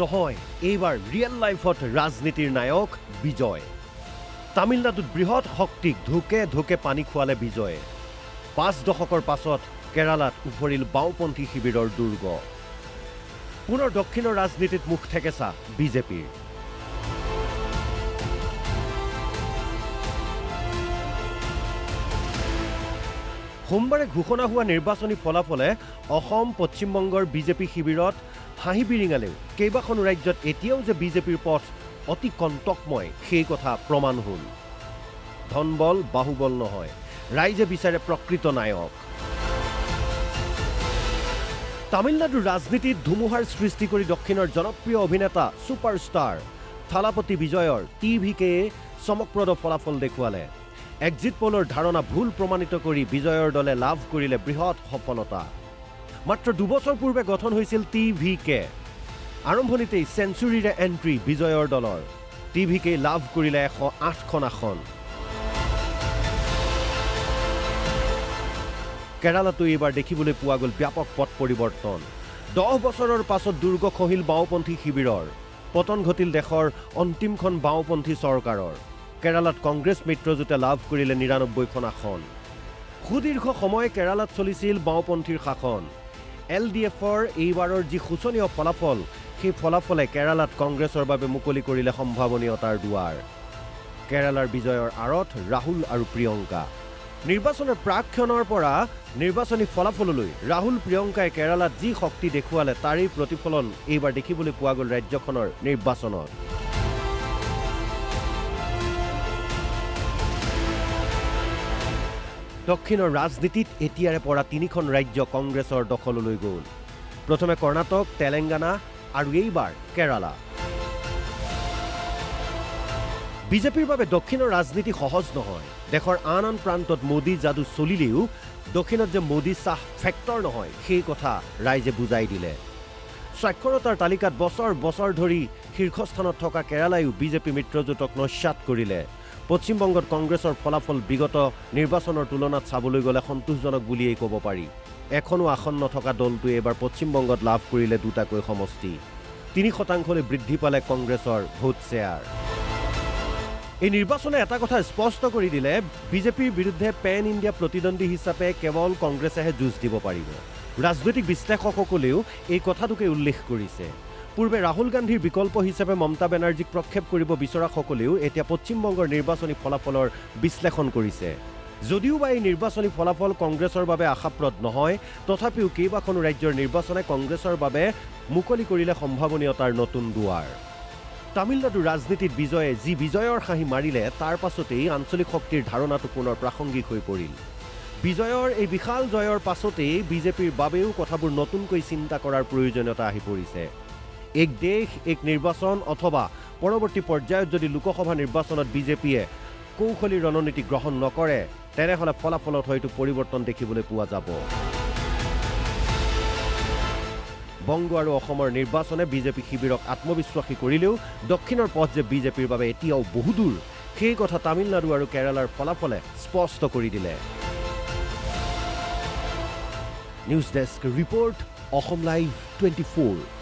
নহয়, এইবাৰ ৰিয়েল লাইফত ৰাজনীতিৰ নায়ক বিজয়। তামিলনাডুত বৃহৎ শক্তিক ঢোকে ঢোকে পানী খোৱালে বিজয়ে। ৫ দশকৰ পাছত কেৰালাত উফৰিল বাওঁপন্থী শিবিৰৰ দুৰ্গ। পুনৰ দক্ষিণৰ ৰাজনীতিত মুখ ঠেকেচা বিজেপিৰ। সোমবাৰে ঘোষণা হোৱা নিৰ্বাচনী ফলাফলে অসম পশ্চিমবংগৰ বিজেপি শিবিৰত হাঁহি বিৰিঙালেও কেইবাখনো ৰাজ্যত এতিয়াও যে বিজেপিৰ পথ অতি কণ্টকময় সেই কথা প্ৰমাণ হ'ল। ধনবল বাহুবল নহয়, ৰাইজে বিচাৰে প্ৰকৃত নায়ক। তামিলনাডুৰ ৰাজনীতিত ধুমুহাৰ সৃষ্টি কৰি দক্ষিণৰ জনপ্ৰিয় অভিনেতা ছুপাৰষ্টাৰ থালাপতি বিজয়ৰ TVKয়ে চমকপ্ৰদ ফলাফল দেখুৱালে। এক্সিট পলৰ ধাৰণা ভুল প্ৰমাণিত কৰি বিজয়ৰ দলে লাভ কৰিলে বৃহৎ সফলতা। মাত্ৰ 2 বছৰ পূৰ্বে গঠন হৈছিল TVK। আৰম্ভণিতেই চেঞ্চুৰীৰে এণ্ট্ৰি বিজয়ৰ দলৰ। TVK লাভ কৰিলে 108খন আসন। কেৰালাতো এইবাৰ দেখিবলৈ পোৱা গ'ল ব্যাপক পথ পৰিৱৰ্তন। 10 বছৰৰ পাছত দুৰ্গ খহিল বাওঁপন্থী শিবিৰৰ। পতন ঘটিল দেশৰ অন্তিমখন বাওঁপন্থী চৰকাৰৰ। কেৰালাত কংগ্ৰেছ মিত্ৰজোঁটে লাভ কৰিলে 99খন আসন। সুদীৰ্ঘ সময় কেৰালাত চলিছিল বাওঁপন্থীৰ শাসন। LDFৰ এইবাৰৰ যি শোচনীয় ফলাফল, সেই ফলাফলে কেৰালাত কংগ্ৰেছৰ বাবে মুকলি কৰিলে সম্ভাৱনীয়তাৰ দুৱাৰ। কেৰালাৰ বিজয়ৰ আঁৰত ৰাহুল আৰু প্ৰিয়ংকা। নিৰ্বাচনৰ প্ৰাকক্ষণৰ পৰা নিৰ্বাচনী ফলাফললৈ ৰাহুল প্ৰিয়ংকাই কেৰালাত যি শক্তি দেখুৱালে তাৰেই প্ৰতিফলন এইবাৰ দেখিবলৈ পোৱা গ'ল ৰাজ্যখনৰ নিৰ্বাচনত। দক্ষিণৰ ৰাজনীতিত এতিয়াৰে পৰা 3খন ৰাজ্য কংগ্ৰেছৰ দখললৈ গ'ল। প্ৰথমে কৰ্ণাটক, তেলেংগানা আৰু এইবাৰ কেৰালা। বিজেপিৰ বাবে দক্ষিণৰ ৰাজনীতি সহজ নহয়। দেশৰ আন আন প্ৰান্তত মোদী যাদু চলিলেও দক্ষিণত যে মোদী চাহ ফেক্টৰ নহয় সেই কথা ৰাইজে বুজাই দিলে। স্বাক্ষৰতাৰ তালিকাত বছৰ বছৰ ধৰি শীৰ্ষস্থানত থকা কেৰালায়ো বিজেপি মিত্ৰজোঁটক নস্যাৎ কৰিলে। পশ্চিমবংগত কংগ্ৰেছৰ ফলাফল বিগত নিৰ্বাচনৰ তুলনাত চাবলৈ গ'লে সন্তোষজনক বুলিয়েই ক'ব পাৰি। এখনো আসন নথকা দলটোৱে এইবাৰ পশ্চিমবংগত লাভ কৰিলে 2টাকৈ সমষ্টি। 3% বৃদ্ধি পালে কংগ্ৰেছৰ ভোট শ্বেয়াৰ। এই নিৰ্বাচনে এটা কথা স্পষ্ট কৰি দিলে, বিজেপিৰ বিৰুদ্ধে পেন ইণ্ডিয়া প্ৰতিদ্বন্দ্বী হিচাপে কেৱল কংগ্ৰেছেহে যুঁজ দিব পাৰিব। ৰাজনৈতিক বিশ্লেষকসকলেও এই কথাটোকে উল্লেখ কৰিছে। পূৰ্বে ৰাহুল গান্ধীৰ বিকল্প হিচাপে মমতা বেনাৰ্জীক প্ৰক্ষেপ কৰিব বিচৰাসকলেও এতিয়া পশ্চিমবংগৰ নিৰ্বাচনী ফলাফলৰ বিশ্লেষণ কৰিছে। যদিও বা এই নিৰ্বাচনী ফলাফল কংগ্ৰেছৰ বাবে আশাপ্ৰদ নহয়, তথাপিও কেইবাখনো ৰাজ্যৰ নিৰ্বাচনে কংগ্ৰেছৰ বাবে মুকলি কৰিলে সম্ভাৱনীয়তাৰ নতুন দুৱাৰ। তামিলনাডুৰ ৰাজনীতিত বিজয়ে যি বিজয়ৰ হাঁহি মাৰিলে তাৰ পাছতেই আঞ্চলিক শক্তিৰ ধাৰণাটো পুনৰ প্ৰাসংগিক হৈ পৰিল। বিজয়ৰ এই বিশাল জয়ৰ পাছতেই বিজেপিৰ বাবেও কথাবোৰ নতুনকৈ চিন্তা কৰাৰ প্ৰয়োজনীয়তা আহি পৰিছে। এক দেশ এক নিৰ্বাচন অথবা পৰৱৰ্তী পৰ্যায়ত যদি লোকসভা নিৰ্বাচনত বিজেপিয়ে কৌশলী ৰণনীতি গ্ৰহণ নকৰে, তেনেহ'লে ফলাফলত হয়তো পৰিৱৰ্তন দেখিবলৈ পোৱা যাব। বংগ আৰু অসমৰ নিৰ্বাচনে বিজেপি শিবিৰক আত্মবিশ্বাসী কৰিলেও দক্ষিণৰ পথ যে বিজেপিৰ বাবে এতিয়াও বহুদূৰ, সেই কথা তামিলনাডু আৰু কেৰালাৰ ফলাফলে স্পষ্ট কৰি দিলে। News desk report, Assam live 24।